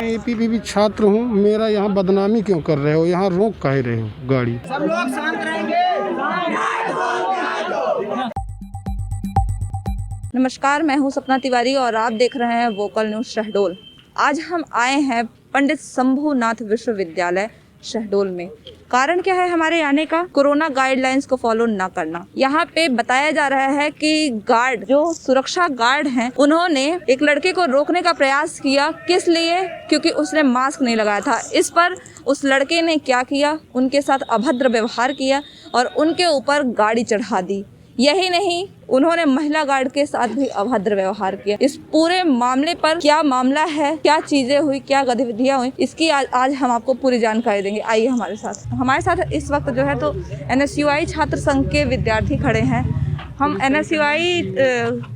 ABVP छात्र हूँ, मेरा यहाँ बदनामी क्यों कर रहे हो? यहाँ रोक काहे रहे हो गाड़ी? सब लोग शांत रहेंगे। नमस्कार, मैं हूँ सपना तिवारी और आप देख रहे हैं वोकल न्यूज शहडोल। आज हम आए हैं पंडित शंभुनाथ विश्वविद्यालय शहडोल में। कारण क्या है हमारे आने का? कोरोना गाइडलाइंस को फॉलो ना करना। यहाँ पे बताया जा रहा है कि गार्ड, जो सुरक्षा गार्ड हैं, उन्होंने एक लड़के को रोकने का प्रयास किया। किस लिए? क्योंकि उसने मास्क नहीं लगाया था। इस पर उस लड़के ने क्या किया? उनके साथ अभद्र व्यवहार किया और उनके ऊपर गाड़ी चढ़ा दी। यही नहीं, उन्होंने महिला गार्ड के साथ भी अभद्र व्यवहार किया। इस पूरे मामले पर क्या मामला है, क्या चीजें हुई, क्या गतिविधियां हुई, इसकी आज हम आपको पूरी जानकारी देंगे। आइए हमारे साथ इस वक्त जो है तो NSUI छात्र संघ के विद्यार्थी खड़े हैं। हम NSUI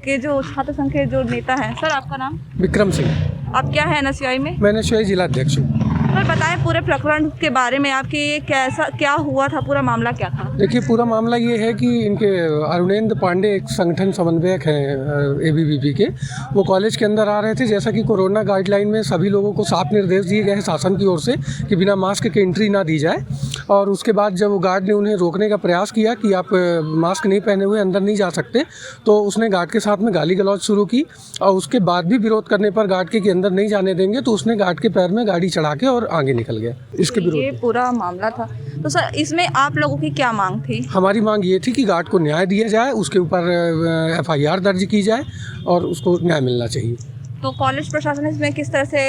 के जो छात्र संघ के जो नेता हैं। सर, आपका नाम? विक्रम सिंह। आप क्या है NSUI में? मैं NSUI जिला अध्यक्ष हूँ। सर, बताएं पूरे प्रकरण के बारे में, आपके ये क्या हुआ था, पूरा मामला क्या था? देखिए, पूरा मामला ये है कि इनके अरुणेंद्र पांडे एक संगठन समन्वयक हैं ABVP के। वो कॉलेज के अंदर आ रहे थे। जैसा कि कोरोना गाइडलाइन में सभी लोगों को साफ निर्देश दिए गए हैं शासन की ओर से कि बिना मास्क के एंट्री ना दी जाए। और उसके बाद जब वो गार्ड ने उन्हें रोकने का प्रयास किया कि आप मास्क नहीं पहने हुए अंदर नहीं जा सकते, तो उसने गार्ड के साथ में गाली गलौज शुरू की। और उसके बाद भी विरोध करने पर गार्ड के कि अंदर नहीं जाने देंगे, तो उसने गार्ड के पैर में गाड़ी चढ़ा के और आगे निकल गया। इसके विरोध ये पूरा मामला था। तो सर, इसमें आप लोगों की क्या मांग थी? हमारी मांग ये थी कि गार्ड को न्याय दिया जाए, उसके ऊपर FIR दर्ज की जाए और उसको न्याय मिलना चाहिए। तो कॉलेज प्रशासन इसमें किस तरह से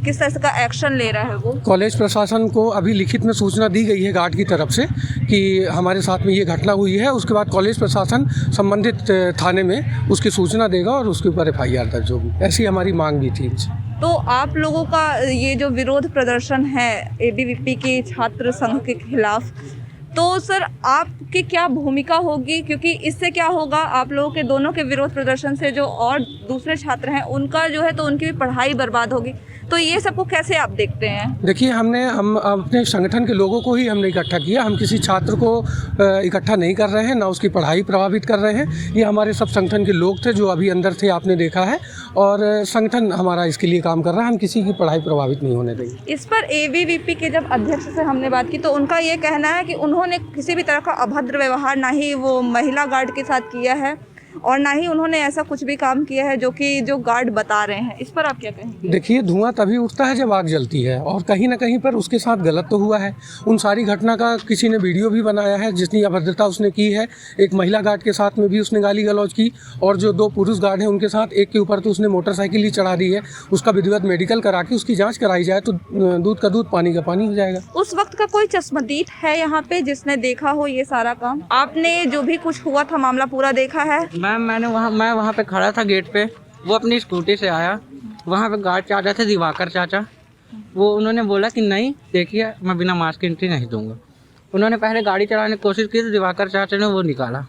किस तरह से का एक्शन ले रहा है वो? कॉलेज प्रशासन को अभी लिखित में सूचना दी गई है गार्ड की तरफ से कि हमारे साथ में ये घटना हुई है। उसके बाद कॉलेज प्रशासन संबंधित थाने में उसकी सूचना देगा और उसके ऊपर FIR दर्ज होगी। ऐसी हमारी मांग भी थी इनसे। तो आप लोगों का ये जो विरोध प्रदर्शन है ABVP के छात्र संघ के खिलाफ, तो सर आपकी क्या भूमिका होगी? क्योंकि इससे क्या होगा, आप लोगों के दोनों के विरोध प्रदर्शन से जो और दूसरे छात्र हैं उनका जो है तो उनकी भी पढ़ाई बर्बाद होगी। तो ये सबको कैसे आप देखते हैं? देखिए, हम अपने संगठन के लोगों को ही हमने इकट्ठा किया। हम किसी छात्र को इकट्ठा नहीं कर रहे हैं, ना उसकी पढ़ाई प्रभावित कर रहे हैं। ये हमारे सब संगठन के लोग थे जो अभी अंदर थे, आपने देखा है। और संगठन हमारा इसके लिए काम कर रहा है। हम किसी की पढ़ाई प्रभावित नहीं होने देंगे। इस पर ABVP के जब अध्यक्ष से हमने बात की तो उनका ये कहना है कि उन्होंने किसी भी तरह का अभद्र व्यवहार ना ही वो महिला गार्ड के साथ किया है और ना ही उन्होंने ऐसा कुछ भी काम किया है जो गार्ड बता रहे हैं। इस पर आप क्या कहेंगे? देखिए, धुआं तभी उठता है जब आग जलती है, और कहीं ना कहीं पर उसके साथ गलत तो हुआ है। उन सारी घटना का किसी ने वीडियो भी बनाया है जितनी अभद्रता उसने की है। एक महिला गार्ड के साथ में भी उसने गाली गलौज की, और जो 2 पुरुष गार्ड हैं उनके साथ एक के ऊपर तो उसने मोटरसाइकिल ही चढ़ा दी है। उसका विधिवत मेडिकल करा के उसकी जाँच कराई जाए तो दूध का दूध पानी का पानी हो जाएगा। उस वक्त का कोई चश्मदीद है यहाँ पे जिसने देखा हो ये सारा काम? आपने जो भी कुछ हुआ था मामला पूरा देखा है? मैम, मैं वहाँ पे खड़ा था गेट पे। वो अपनी स्कूटी से आया। वहाँ पे गार्ड चाचा थे, दिवाकर चाचा। वो उन्होंने बोला कि नहीं, देखिए, मैं बिना मास्क की एंट्री नहीं दूंगा। उन्होंने पहले गाड़ी चलाने की कोशिश की तो दिवाकर चाचा ने वो निकाला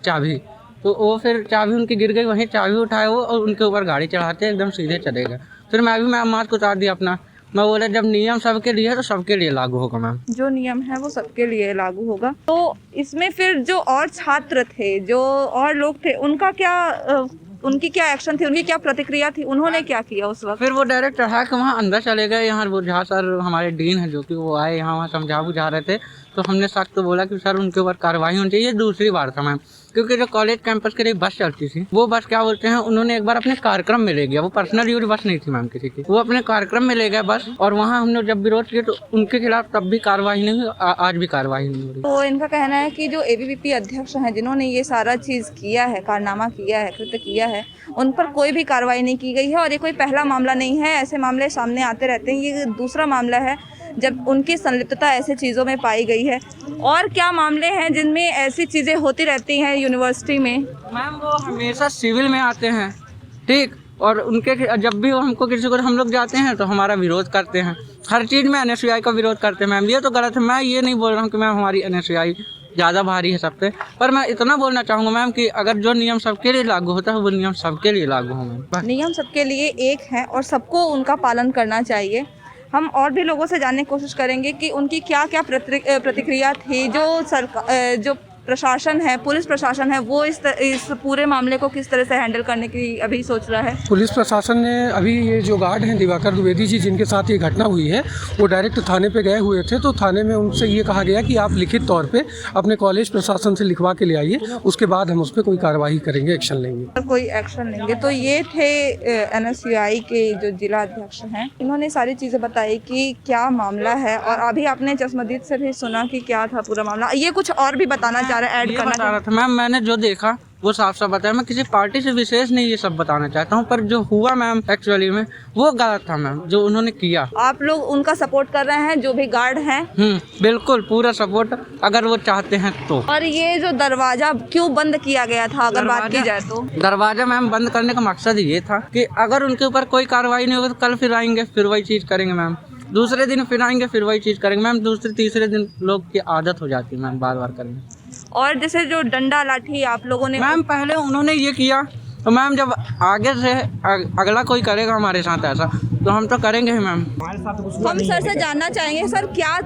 चाबी, तो वो फिर चाबी उनकी गिर गई। वहीं चाबी उठाए वो और उनके ऊपर गाड़ी चढ़ाते एकदम सीधे चले गए। फिर मैं मास्क उतार दिया अपना। मैं बोला, जब नियम सबके लिए है तो सबके लिए लागू होगा मैम। जो नियम है वो सबके लिए लागू होगा। तो इसमें फिर जो और छात्र थे, जो और लोग थे, उनकी क्या एक्शन थी, उनकी क्या प्रतिक्रिया थी, उन्होंने क्या किया उस वक्त? फिर वो डायरेक्ट चढ़ा के वहाँ अंदर चले गए। यहाँ वो झा सर हमारे डीन है जो कि वो आए यहाँ वहाँ समझा बुझा रहे थे। तो हमने सख्त तो बोला कि सर उनके ऊपर कार्रवाई होनी चाहिए। दूसरी बार था मैम, क्योंकि जो कॉलेज कैंपस के लिए बस चलती थी, वो बस क्या बोलते हैं, उन्होंने एक बार अपने कार्यक्रम में ले गया। वो पर्सनल यूज बस नहीं थी मैम किसी की, वो अपने कार्यक्रम में ले गए बस। और वहाँ हमने जब विरोध किया तो उनके खिलाफ तब भी कार्रवाई नहीं हुई, आज भी कार्रवाई नहीं हो रही। तो इनका कहना है कि जो ABVP अध्यक्ष हैं, जिन्होंने ये सारा चीज़ किया है, कारनामा किया है, कृत्य किया है, उन पर कोई भी कार्रवाई नहीं की गई है। और ये कोई पहला मामला नहीं है, ऐसे मामले सामने आते रहते हैं। ये दूसरा मामला है जब उनकी संलिप्तता ऐसे चीज़ों में पाई गई है। और क्या मामले हैं जिनमें ऐसी चीज़ें होती रहती हैं यूनिवर्सिटी में? मैम, वो हमेशा सिविल में आते हैं, ठीक, और उनके जब भी हमको किसी को हम लोग जाते हैं तो हमारा विरोध करते हैं। हर चीज़ में NSUI का विरोध करते हैं मैम। ये तो गलत है। मैं ये नहीं बोल रहा हूँ कि मैम हमारी NSUI ज़्यादा भारी है सब पे, पर मैं इतना बोलना चाहूँगा मैम कि अगर जो नियम सबके लिए लागू होता है वो नियम सबके लिए लागू हो मैम। नियम सबके लिए एक है और सबको उनका पालन करना चाहिए। हम और भी लोगों से जानने की कोशिश करेंगे कि उनकी क्या क्या प्रतिक्रिया थी। जो प्रशासन है, पुलिस प्रशासन है, वो इस पूरे मामले को किस तरह से हैंडल करने की अभी सोच रहा है? पुलिस प्रशासन ने अभी ये जो गार्ड हैं दिवाकर द्विवेदी जी जिनके साथ ये घटना हुई है वो डायरेक्ट थाने पे गए हुए थे, तो थाने में उनसे ये कहा गया कि आप लिखित तौर पे अपने कॉलेज प्रशासन से लिखवा के ले आइए, उसके बाद हम उस पर कोई कार्रवाई करेंगे, एक्शन लेंगे। कोई एक्शन लेंगे। तो ये थे NSUI के जो जिला अध्यक्ष हैं, इन्होंने सारी चीज़ें बताई कि क्या मामला है, और अभी आपने चश्मदीद से भी सुना कि क्या था पूरा मामला। ये कुछ और भी बताना चाह रहा है, ऐड करना चाह रहा था मैम, मैंने जो देखा वो साफ साफ बताया। मैं किसी पार्टी से विशेष नहीं ये सब बताना चाहता हूँ, पर जो हुआ मैम एक्चुअली में वो गलत था मैम, जो उन्होंने किया। आप लोग उनका सपोर्ट कर रहे हैं, जो भी गार्ड हैं? बिल्कुल पूरा सपोर्ट, अगर वो चाहते हैं तो। और ये जो दरवाजा क्यों बंद किया गया था, अगर बात की जाए तो? दरवाजा मैम बंद करने का मकसद ये था कि अगर उनके ऊपर कोई कार्रवाई नहीं होगी तो कल फिर आएंगे, फिर वही चीज़ करेंगे मैम। दूसरे दिन फिर आएंगे, फिर वही चीज़ करेंगे मैम। दूसरे तीसरे दिन लोग की आदत हो जाती है मैम बार बार करने। और जैसे जो डंडा लाठी आप लोगों ने मैम पहले उन्होंने ये किया, तो मैम जब आगे से अगला कोई करेगा हमारे साथ ऐसा, तो हम तो करेंगे ही मैम। हम सर से जानना चाहेंगे, सर क्या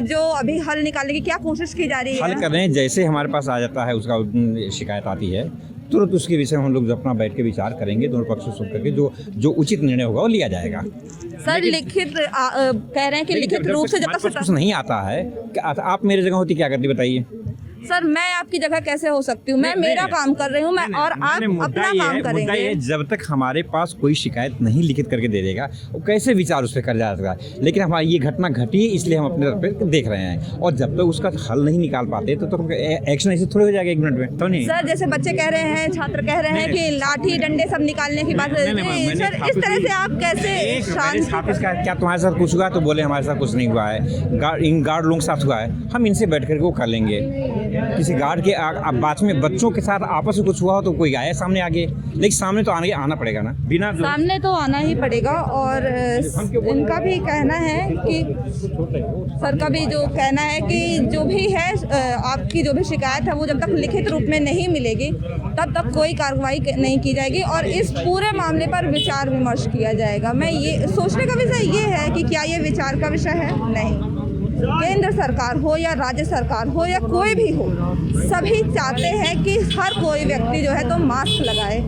जो अभी हल निकालने की क्या कोशिश की जा रही है? हल कर रहे हैं, जैसे हमारे पास आ जाता है उसका शिकायत आती है तुरंत उसके विषय में हम लोग अपना बैठ के विचार करेंगे, दोनों पक्षों सुन करके जो उचित निर्णय होगा वो लिया जाएगा। सर लिखित कह रहे हैं कि लिखित रूप से जब तक कुछ नहीं आता है, आप मेरे जगह होती क्या करती बताइए? सर मैं आपकी जगह कैसे हो सकती हूँ? मैं मेरा काम कर रही हूँ, मैं और आप अपना काम करेंगे। जब तक हमारे पास कोई शिकायत नहीं लिखित करके दे देगा वो कैसे विचार उस पर कर जा सकता है। लेकिन हमारी ये घटना घटी है इसलिए हम अपने तरफ पे देख रहे हैं, और जब तक उसका हल नहीं निकाल पाते तो एक्शन ऐसे थोड़े हो जाएगा 1 मिनट में, तो नहीं। सर जैसे बच्चे कह रहे हैं, छात्र कह रहे हैं कि लाठी डंडे सब निकालने की बात है, सर इस तरह से आप कैसे शांत? क्या तुम्हारे साथ कुछ हुआ? तो बोले हमारे साथ कुछ नहीं हुआ है, इन गार्ड लोगों के साथ हुआ है। हम इनसे बैठ करके वो कर लेंगे। किसी गार्ड के बाद में बच्चों के साथ आपस में कुछ हुआ हो तो कोई आया सामने आगे, लेकिन सामने तो आना पड़ेगा ना, बिना सामने तो आना ही पड़ेगा। और इनका भी कहना है कि सर का भी जो कहना है कि जो भी है आपकी जो भी शिकायत है वो जब तक लिखित रूप में नहीं मिलेगी तब तक कोई कार्रवाई नहीं की जाएगी, और इस पूरे मामले पर विचार विमर्श किया जाएगा। मैं ये सोचने का विषय ये है कि क्या ये विचार का विषय है? नहीं। केंद्र सरकार हो या राज्य सरकार हो या कोई भी हो, सभी चाहते हैं कि हर कोई व्यक्ति जो है तो मास्क लगाए,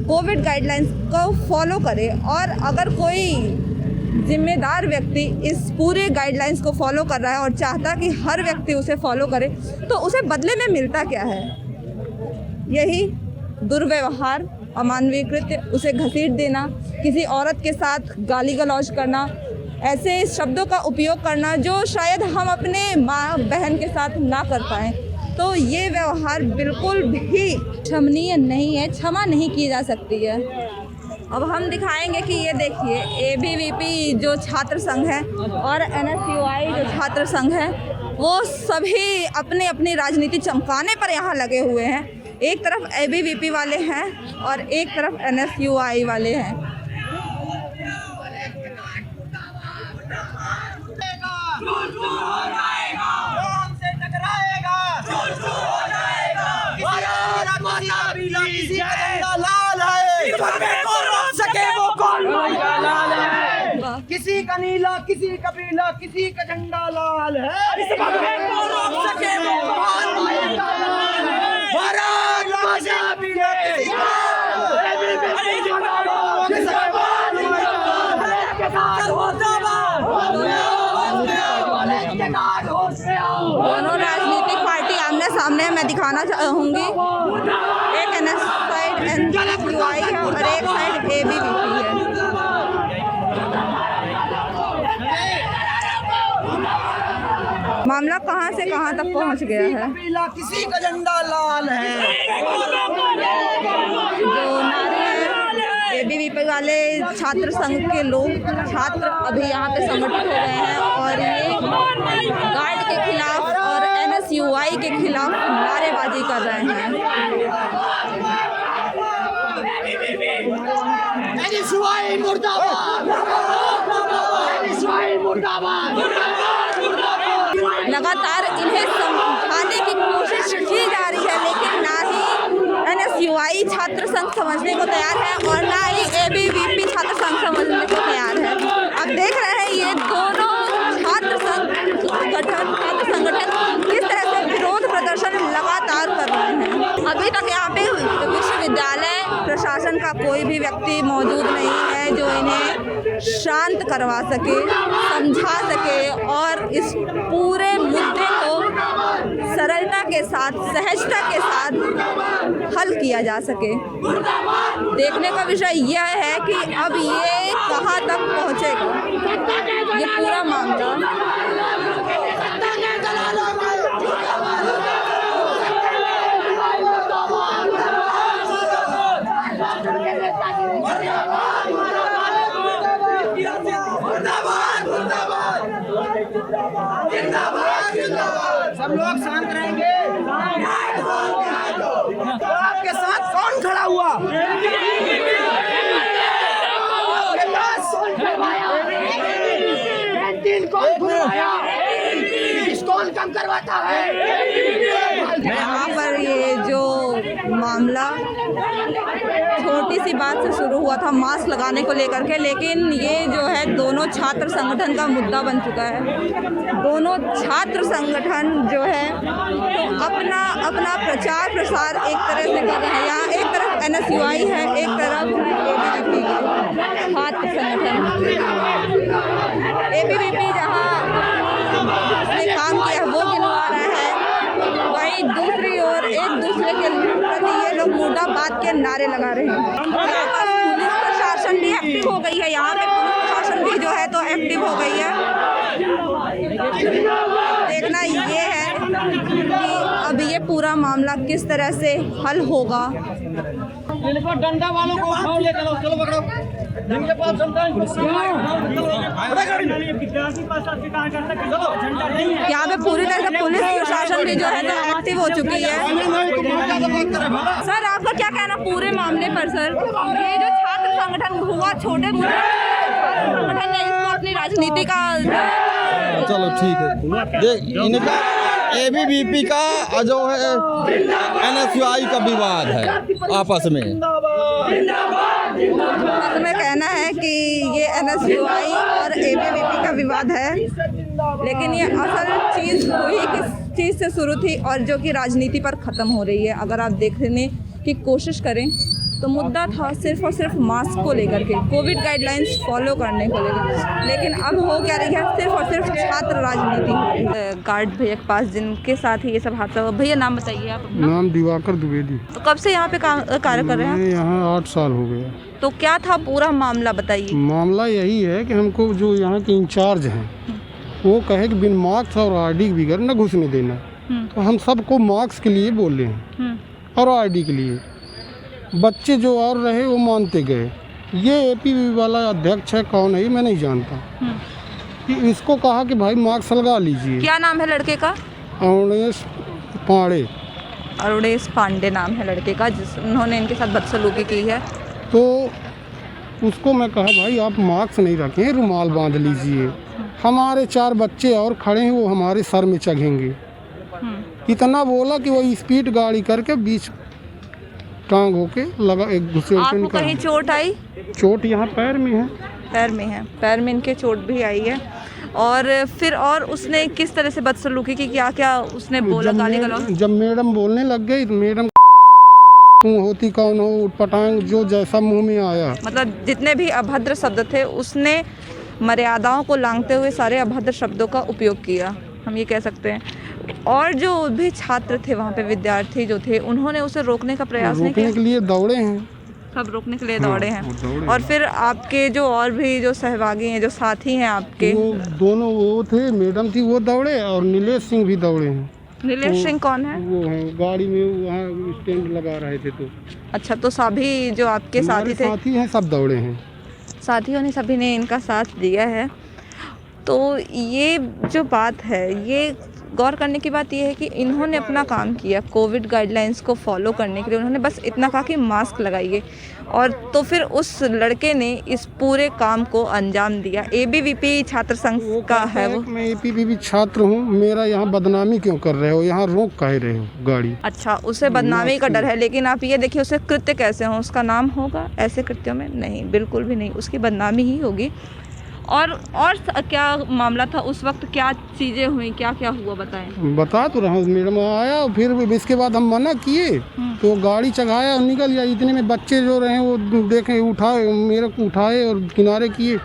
कोविड गाइडलाइंस को फॉलो करे, और अगर कोई जिम्मेदार व्यक्ति इस पूरे गाइडलाइंस को फॉलो कर रहा है और चाहता कि हर व्यक्ति उसे फॉलो करे, तो उसे बदले में मिलता क्या है? यही दुर्व्यवहार, अमानवीय कृत्य, उसे घसीट देना, किसी औरत के साथ गाली गलौज करना, ऐसे शब्दों का उपयोग करना जो शायद हम अपने माँ बहन के साथ ना कर पाएँ। तो ये व्यवहार बिल्कुल भी क्षमनीय नहीं है, क्षमा नहीं की जा सकती है। अब हम दिखाएंगे कि ये देखिए ABVP जो छात्र संघ है और NSUI जो छात्र संघ है, वो सभी अपनी अपनी राजनीति चमकाने पर यहाँ लगे हुए हैं। एक तरफ ABVP वाले हैं और एक तरफ NSUI वाले हैं। किसी का नीला, किसी का पीला, किसी का झंडा लाल है। दोनों राजनीतिक पार्टी आमने सामने मैं दिखाना चाहूँगी। एक NSUI है और एक साइड ABVP है। मामला कहां से कहां तक पहुंच गया है? किसी का झंडा लाल है। जो नारे हैं ABVP वाले छात्र संघ के लोग, छात्र अभी यहाँ पे संगठित हो गए हैं और ये गार्ड के खिलाफ और NSUI के खिलाफ नारेबाजी कर रहे हैं। NSUI मुर्दाबाद, NSUI मुर्दाबाद। लगातार इन्हें समझाने की कोशिश की जा रही है, लेकिन ना ही NSUI छात्र संघ समझने को तैयार है और ना ही ABVP छात्र संघ समझने को तैयार है। अब देख रहे हैं ये दोनों छात्र संगठन किस तरह से विरोध प्रदर्शन लगातार अभी तक यहाँ पे विश्वविद्यालय प्रशासन का कोई भी व्यक्ति मौजूद नहीं है जो इन्हें शांत करवा सके, समझा सके और इस पूरे मुद्दे को सरलता के साथ, सहजता के साथ हल किया जा सके। देखने का विषय यह है कि अब ये कहाँ तक पहुँचेगा ये पूरा मामला। सब लोग शांत रहेंगे। आपके साथ कौन खड़ा हुआ? कौन कम करवाता है? यहाँ पर ये जो मामला छोटी सी बात से शुरू हुआ था मास्क लगाने को लेकर के, लेकिन ये जो है दोनों छात्र संगठन का मुद्दा बन चुका है। दोनों छात्र संगठन जो है तो अपना अपना प्रचार प्रसार एक तरह से कर रहे हैं। यहाँ एक तरफ NSUI है, एक तरफ ABVP छात्र संगठन। ABVP जहाँ उसने काम किया वो गिनवा रहा है, वहीं दूसरी ओर एक दूसरे के प्रति ये लोग मुर्दाबाद के नारे लगा रहे हैं। यहाँ पर पुलिस प्रशासन भी एक्टिव हो गई है, यहाँ पे पुलिस प्रशासन भी जो है तो एक्टिव हो गई है। देखना ये है कि अब ये पूरा मामला किस तरह से हल होगा। इनको डंडा वालों को उठाओ, ले चलो, चलो पकड़ो। जिनके पास डंडा यहाँ पे पूरी तरह से पुलिस प्रशासन भी जो है तो एक्टिव हो चुकी है। सर आपका क्या कहना पूरे मामले पर? सर ये जो छात्र संगठन हुआ, छोटे मोटे संगठन ने इसको अपनी राजनीति का चलो ठीक है। देख इनका ABVP का जो है NSUI का विवाद है आपस में। हमें कहना है कि ये NSUI और ABVP का विवाद है, लेकिन ये असल चीज़ हुई किस चीज़ से शुरू थी और जो कि राजनीति पर ख़त्म हो रही है। अगर आप देखने की कोशिश करें तो मुद्दा था सिर्फ और सिर्फ मास्क को लेकर के, कोविड गाइडलाइंस फॉलो करने को लेकर, लेकिन अब हो क्या रही है, सिर्फ और सिर्फ छात्र राजनीति। गार्ड भैया के पास जिनके साथ ही ये सब हादसा हुआ, भैया नाम बताइए आप अपना। नाम दिवाकर द्विवेदी। तो कब से यहाँ पे कार्य कर रहे हैं? यहाँ 8 साल हो गया। तो क्या था पूरा मामला बताइए। मामला यही है कि हमको जो यहाँ के इंचार्ज हैं वो कहे कि बिन मार्क्स और ID के बगैर न घुसने देना, तो हम सबको मार्क्स के लिए बोल रहे हैं और ID के लिए। बच्चे जो और रहे वो मानते गए। ये ABVP वाला अध्यक्ष है, कौन है ये मैं नहीं जानता, कि इसको कहा कि भाई मार्क्स लगा लीजिए। क्या नाम है लड़के का? अरुणेश पांडे। अरुणेश पांडे नाम है लड़के का, उन्होंने इनके साथ बदसलूकी की है। तो उसको मैं कहा भाई आप मार्क्स नहीं रखें, रुमाल बांध लीजिए। हमारे 4 बच्चे और खड़े हैं, वो हमारे सर में चढ़ेंगे। इतना बोला कि वो स्पीड गाड़ी करके बीच टांग होके लगा एक दूसरे को। आपको कहीं चोट आई? चोट यहाँ पैर में है। पैर में है, पैर में इनके चोट भी आई है। और फिर और उसने किस तरह से बदसलूकी की, क्या क्या उसने बोला? गाली गलौज? जब मैडम बोलने लग गई, मैडम होती कौन हो, उटपटांग जो जैसा मुंह में आया, मतलब जितने भी अभद्र शब्द थे उसने मर्यादाओं को लांघते हुए सारे अभद्र शब्दों का उपयोग किया, हम ये कह सकते हैं। और जो भी छात्र थे वहाँ पे, विद्यार्थी जो थे, उन्होंने उसे रोकने का प्रयास नहीं किया। रोकने के लिए दौड़े हैं, सब रोकने के लिए दौड़े हैं। और फिर आपके जो और भी जो सहभागी हैं, जो साथी हैं आपके, वो दोनों वो थे, मैडम थी वो दौड़े और नीलेश सिंह भी दौड़े हैं। नीलेश सिंह कौन है? वो हैं गाड़ी में वहाँ स्टैंड लगा रहे थे। तो अच्छा, तो सभी जो आपके साथी थे, साथी हैं, सब दौड़े हैं। साथियों ने सभी ने इनका साथ दिया है। तो ये जो बात है, ये गौर करने की बात यह है कि इन्होंने अपना काम किया, कोविड गाइडलाइंस को फॉलो करने के लिए उन्होंने बस इतना कहा कि मास्क लगाइए, और तो फिर उस लड़के ने इस पूरे काम को अंजाम दिया। ABVP छात्र संघ का है वो। मैं ABVP छात्र हूँ, मेरा यहाँ बदनामी क्यों कर रहे हो, यहाँ रोक काहे रहे हो गाड़ी? अच्छा, उसे बदनामी का डर है, लेकिन आप ये देखिए उसे कृत्य कैसे हो, उसका नाम होगा ऐसे कृत्यों में? नहीं, बिल्कुल भी नहीं, उसकी बदनामी ही होगी। और क्या मामला था उस वक्त, क्या चीज़ें हुई, क्या क्या हुआ बताएं। बता तो रहा हूँ, मैडम आया फिर इसके बाद हम मना किए तो गाड़ी चढ़ाया और निकल गया। इतने में बच्चे जो रहे वो देखे, उठाए, मेरे को उठाए और किनारे किए।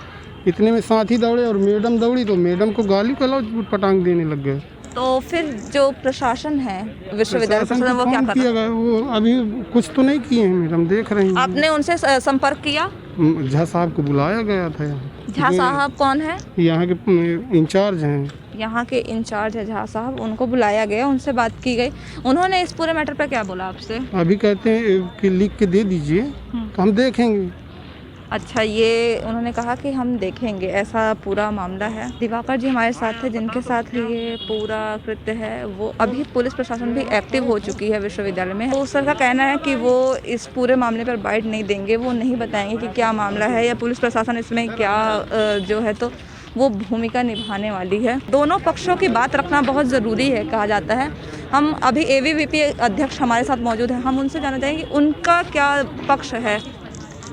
इतने में साथी दौड़े और मैडम दौड़ी तो मैडम को गाली गलौज पटांग देने लग गए। तो फिर जो प्रशासन है, विश्वविद्यालय प्रशासन, वो क्या कर रहा है? वो अभी कुछ तो नहीं किए हैं मैडम, देख रहे हैं। आपने उनसे संपर्क किया? झा साहब को बुलाया गया था यहाँ। झा साहब कौन है? यहाँ के इंचार्ज हैं। यहाँ के इंचार्ज है झा साहब, उनको बुलाया गया, उनसे बात की गई। उन्होंने इस पूरे मैटर पे क्या बोला आपसे? अभी कहते हैं कि लिख के दे दीजिए तो हम देखेंगे। अच्छा, ये उन्होंने कहा कि हम देखेंगे, ऐसा पूरा मामला है। दिवाकर जी हमारे साथ थे, जिनके साथ ये पूरा कृत्य है। वो अभी पुलिस प्रशासन भी एक्टिव हो चुकी है विश्वविद्यालय में। तो सर का कहना है कि वो इस पूरे मामले पर बाइट नहीं देंगे, वो नहीं बताएंगे कि क्या मामला है या पुलिस प्रशासन इसमें क्या जो है तो वो भूमिका निभाने वाली है। दोनों पक्षों की बात रखना बहुत ज़रूरी है, कहा जाता है। हम अभी ABVP अध्यक्ष हमारे साथ मौजूद हैं, हम उनसे जानना चाहेंगे उनका क्या पक्ष है।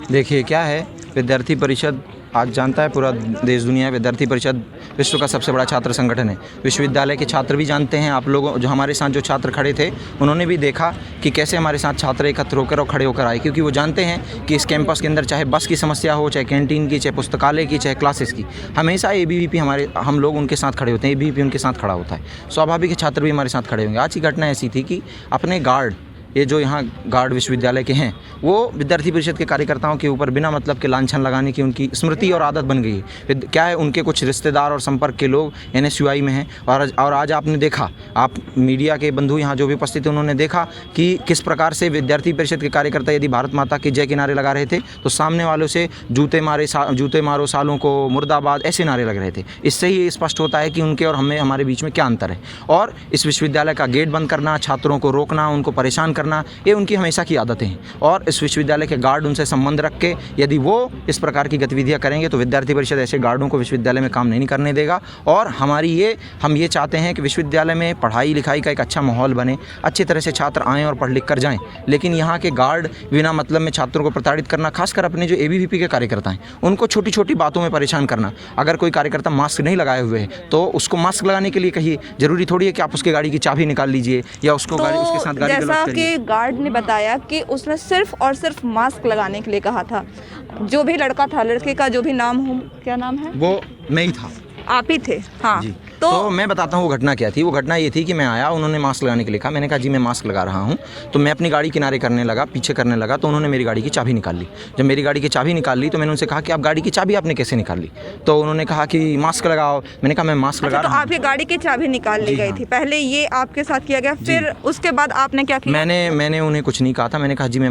देखिए क्या है, विद्यार्थी परिषद आज जानता है पूरा देश दुनिया, विद्यार्थी परिषद विश्व का सबसे बड़ा छात्र संगठन है। विश्वविद्यालय के छात्र भी जानते हैं, आप लोगों जो हमारे साथ जो छात्र खड़े थे उन्होंने भी देखा कि कैसे हमारे साथ छात्र एकत्र होकर और खड़े होकर आए, क्योंकि वो जानते हैं कि इस कैंपस के अंदर चाहे बस की समस्या हो, चाहे कैंटीन की, चाहे पुस्तकालय की, चाहे क्लासेस की, हमेशा ABVP हम लोग उनके साथ खड़े होते हैं, ABVP उनके साथ खड़ा होता है। स्वाभाविक है छात्र भी हमारे साथ खड़े होंगे। आज की घटना ऐसी थी कि अपने गार्ड, ये जो यहाँ गार्ड विश्वविद्यालय के हैं, वो विद्यार्थी परिषद के कार्यकर्ताओं के ऊपर बिना मतलब के लांछन लगाने की उनकी स्मृति और आदत बन गई है। क्या है, उनके कुछ रिश्तेदार और संपर्क के लोग NSUI में हैं और आज आपने देखा, आप मीडिया के बंधु यहाँ जो भी उपस्थित थे उन्होंने देखा कि किस प्रकार से विद्यार्थी परिषद के कार्यकर्ता यदि भारत माता के जय के नारे लगा रहे थे तो सामने वालों से जूते मारो सालों को, मुर्दाबाद, ऐसे नारे लग रहे थे। इससे ही स्पष्ट होता है कि उनके और हमारे बीच में क्या अंतर है। और इस विश्वविद्यालय का गेट बंद करना, छात्रों को रोकना, उनको परेशान करना, ये उनकी हमेशा की आदतें हैं। और इस विश्वविद्यालय के गार्ड उनसे संबंध रख के यदि वो इस प्रकार की गतिविधियां करेंगे तो विद्यार्थी परिषद ऐसे गार्डों को विश्वविद्यालय में काम नहीं करने देगा। और हम ये चाहते हैं कि विश्वविद्यालय में पढ़ाई लिखाई का एक अच्छा माहौल बने, अच्छी तरह से छात्र आएँ और पढ़ लिख कर जाएँ। लेकिन यहाँ के गार्ड बिना मतलब में छात्रों को प्रताड़ित करना, खासकर अपने जो ABVP के कार्यकर्ता हैं उनको छोटी छोटी बातों में परेशान करना। अगर कोई कार्यकर्ता मास्क नहीं लगाए हुए है तो उसको मास्क लगाने के लिए कहिए, जरूरी थोड़ी है कि आप उसकी गाड़ी की चाबी निकाल लीजिए या उसको उसके साथ गाड़ी जैसा कि गार्ड ने बताया कि उसने सिर्फ और सिर्फ मास्क लगाने के लिए कहा था। जो भी लड़का था, लड़के का जो भी नाम हो, क्या नाम है? वो मैं ही था। आप ही थे? हाँ जी। तो मैं बताता हूँ वो घटना क्या थी। वो घटना ये थी कि मैं आया, उन्होंने मास्क लगाने के लिए कहा, मैंने कहा जी मैं मास्क लगा रहा हूँ। तो मैं अपनी गाड़ी किनारे करने लगा, पीछे करने लगा, तो उन्होंने मेरी गाड़ी की चाबी निकाल ली। जब मेरी गाड़ी की चाबी निकाल ली तो मैंने उनसे कहा कि आप गाड़ी की चाबी आपने कैसे निकाल ली? तो उन्होंने कहा कि मास्क लगाओ। मैंने कहा मैं मास्क लगा रहा हूँ। तो आपकी गाड़ी की चाबी निकाल ली गई थी, पहले ये आपके साथ किया गया, फिर उसके बाद आपने क्या किया? मैंने उन्हें कुछ नहीं कहा था। मैंने कहा जी मैं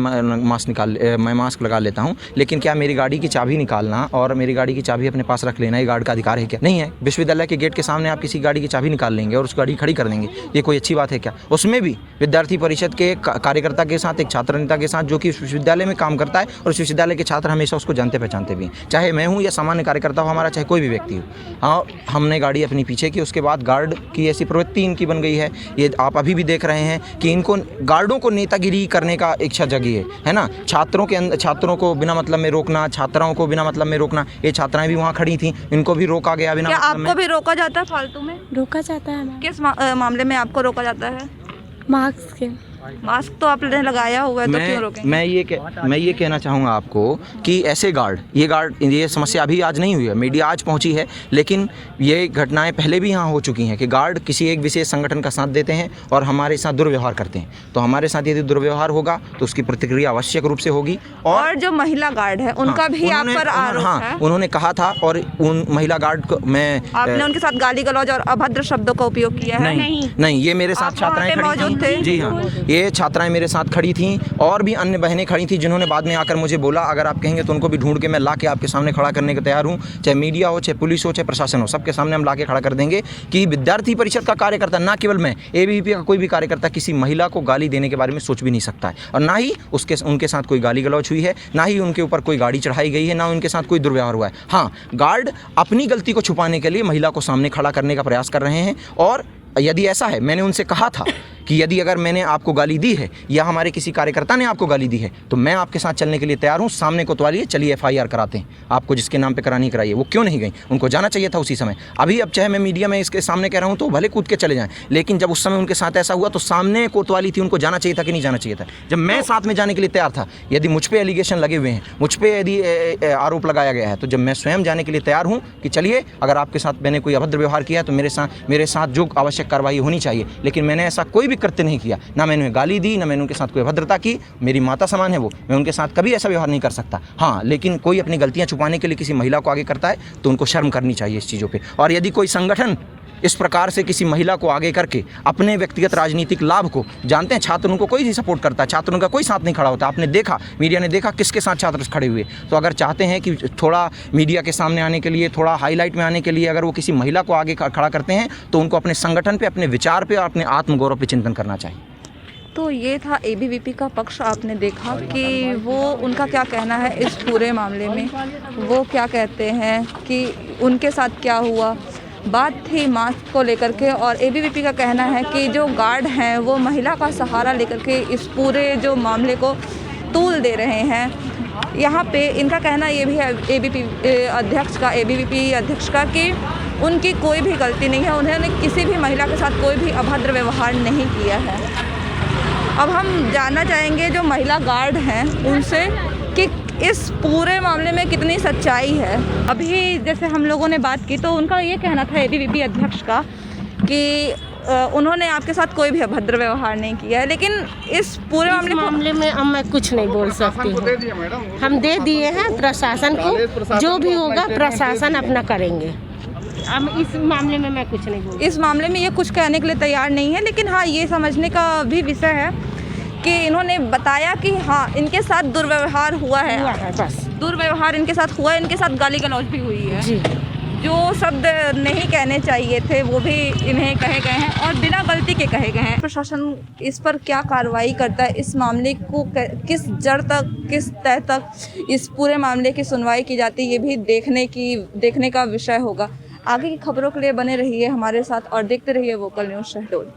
मास्क लगा लेता हूँ, लेकिन क्या मेरी गाड़ी की चाबी निकालना और मेरी गाड़ी की चाबी अपने पास रख लेना ये गार्ड का अधिकार है क्या? नहीं है। विश्वविद्यालय के गेट के सामने आप किसी गाड़ी की चाबी निकाल लेंगे और उस गाड़ी खड़ी कर देंगे, ये कोई अच्छी बात है क्या? उसमें भी विद्यार्थी परिषद के कार्यकर्ता के साथ, एक छात्र नेता के साथ जो कि विश्वविद्यालय में काम करता है, और इस विश्वविद्यालय के छात्र हमेशा उसको जानते पहचानते भी हैं, चाहे मैं हूँ या सामान्य कार्यकर्ता हो हमारा, चाहे कोई भी व्यक्ति हो। हाँ, हमने गाड़ी अपनी पीछे की, उसके बाद गार्ड की ऐसी प्रवृत्ति इनकी बन गई है। ये आप अभी भी देख रहे हैं कि इनको गार्डों को नेतागिरी करने का इच्छा जगी है ना। छात्रों को बिना मतलब में रोकना, छात्राओं को बिना मतलब में रोकना। ये छात्राएं भी वहाँ खड़ी थी, इनको भी रोका गया बिना मतलब में। आपको भी रोका जाता है फालतू में? रोका जाता है। किस मामले में आपको रोका जाता है? मास्क के। मास्क तो आपने लगाया हुआ है, तो क्यों रोकेंगे? मैं ये कहना चाहूँगा आपको कि ऐसे ये समस्या अभी आज नहीं हुई है, मीडिया आज पहुँची है, लेकिन ये घटनाएं पहले भी यहाँ हो चुकी हैं कि गार्ड किसी एक विशेष संगठन का साथ देते हैं और हमारे साथ दुर्व्यवहार करते हैं। तो हमारे साथ यदि दुर्व्यवहार होगा तो उसकी प्रतिक्रिया आवश्यक रूप से होगी। और जो महिला गार्ड है उनका भी आप पर आरोप है? उन्होंने कहा था, और उन महिला गार्ड को आपने उनके साथ गाली गलौज और अभद्र शब्दों का उपयोग किया है? नहीं, ये मेरे साथ छात्राएं खड़ी थी। जी हाँ, ये छात्राएं मेरे साथ खड़ी थीं और भी अन्य बहनें खड़ी थीं, जिन्होंने बाद में आकर मुझे बोला अगर आप कहेंगे तो उनको भी ढूंढ के मैं ला के आपके सामने खड़ा करने को तैयार हूं, चाहे मीडिया हो, चाहे पुलिस हो, चाहे प्रशासन हो, सबके सामने हम ला के खड़ा कर देंगे कि विद्यार्थी परिषद का कार्यकर्ता, ना केवल मैं, ABVP का कोई भी कार्यकर्ता किसी महिला को गाली देने के बारे में सोच भी नहीं सकता है, और ना ही उनके साथ कोई गाली गलौज हुई है, ना ही उनके ऊपर कोई गाड़ी चढ़ाई गई है, ना उनके साथ कोई दुर्व्यवहार हुआ है। हाँ, गार्ड अपनी गलती को छुपाने के लिए महिला को सामने खड़ा करने का प्रयास कर रहे हैं। और यदि ऐसा है, मैंने उनसे कहा था कि यदि अगर मैंने आपको गाली दी है या हमारे किसी कार्यकर्ता ने आपको गाली दी है तो मैं आपके साथ चलने के लिए तैयार हूँ, सामने कोतवाली चलिए FIR कराते हैं, आपको जिसके नाम पे करानी कराइए। वो क्यों नहीं गई? उनको जाना चाहिए था उसी समय। अभी अब चाहे मैं मीडिया में इसके सामने कह रहा हूँ तो भले कूद के चले जाएं, लेकिन जब उस समय उनके साथ ऐसा हुआ तो सामने कोतवाली थी, उनको जाना चाहिए था कि नहीं जाना चाहिए था? जब मैं साथ में जाने के लिए तैयार था, यदि मुझ पर एलिगेशन लगे हुए हैं, मुझ पर यदि आरोप लगाया गया है, तो जब मैं स्वयं जाने के लिए तैयार हूँ कि चलिए अगर आपके साथ मैंने कोई अभद्र व्यवहार किया है तो मेरे साथ जो आवश्यक कार्रवाई होनी चाहिए। लेकिन मैंने ऐसा कोई भी कृत्य नहीं किया, ना मैंने गाली दी, ना मैंने उनके साथ कोई अभद्रता की। मेरी माता समान है वो, मैं उनके साथ कभी ऐसा व्यवहार नहीं कर सकता। हाँ, लेकिन कोई अपनी गलतियां छुपाने के लिए किसी महिला को आगे करता है तो उनको शर्म करनी चाहिए इस चीज़ों पे। और यदि कोई संगठन इस प्रकार से किसी महिला को आगे करके अपने व्यक्तिगत राजनीतिक लाभ को, जानते हैं छात्रों को कोई नहीं सपोर्ट करता, छात्रों का कोई साथ नहीं खड़ा होता। आपने देखा, मीडिया ने देखा किसके साथ छात्र खड़े हुए। तो अगर चाहते हैं कि थोड़ा मीडिया के सामने आने के लिए, थोड़ा हाईलाइट में आने के लिए अगर वो किसी महिला को आगे खड़ा करते हैं तो उनको अपने संगठन पे, अपने विचार पे और अपने आत्मगौरव पे चिंतन करना चाहिए। तो ये था ABVP का पक्ष। आपने देखा कि वो उनका क्या कहना है इस पूरे मामले में, वो क्या कहते हैं कि उनके साथ क्या हुआ। बात थी मास्क को लेकर के और ABVP का कहना है कि जो गार्ड हैं वो महिला का सहारा लेकर के इस पूरे जो मामले को तूल दे रहे हैं। यहाँ पे इनका कहना ये भी है ABVP अध्यक्ष का कि उनकी कोई भी गलती नहीं है, उन्होंने किसी भी महिला के साथ कोई भी अभद्र व्यवहार नहीं किया है। अब हम जानना चाहेंगे जो महिला गार्ड हैं उनसे कि इस पूरे मामले में कितनी सच्चाई है। अभी जैसे हम लोगों ने बात की तो उनका ये कहना था ABVP अध्यक्ष का कि उन्होंने आपके साथ कोई भी अभद्र व्यवहार नहीं किया है, लेकिन इस पूरे मामले में अब मैं कुछ नहीं बोल सकती हूँ। हम दे दिए हैं प्रशासन को, जो भी होगा प्रशासन अपना करेंगे। अब इस मामले में मैं कुछ नहीं बोल, इस मामले में ये कुछ कहने के लिए तैयार नहीं है, लेकिन हाँ ये समझने का भी विषय है कि इन्होंने बताया कि हाँ इनके साथ दुर्व्यवहार हुआ है, बस दुर्व्यवहार इनके साथ हुआ है, इनके साथ गाली गलौज भी हुई है जी। जो शब्द नहीं कहने चाहिए थे वो भी इन्हें कहे गए हैं और बिना गलती के कहे गए हैं। प्रशासन इस पर क्या कार्रवाई करता है, इस मामले को किस जड़ तक, किस तह तक इस पूरे मामले की सुनवाई की जाती है, ये भी देखने का विषय होगा। आगे की खबरों के लिए बने रहिए हमारे साथ और देखते रहिए वोकल न्यूज़ शहडोल।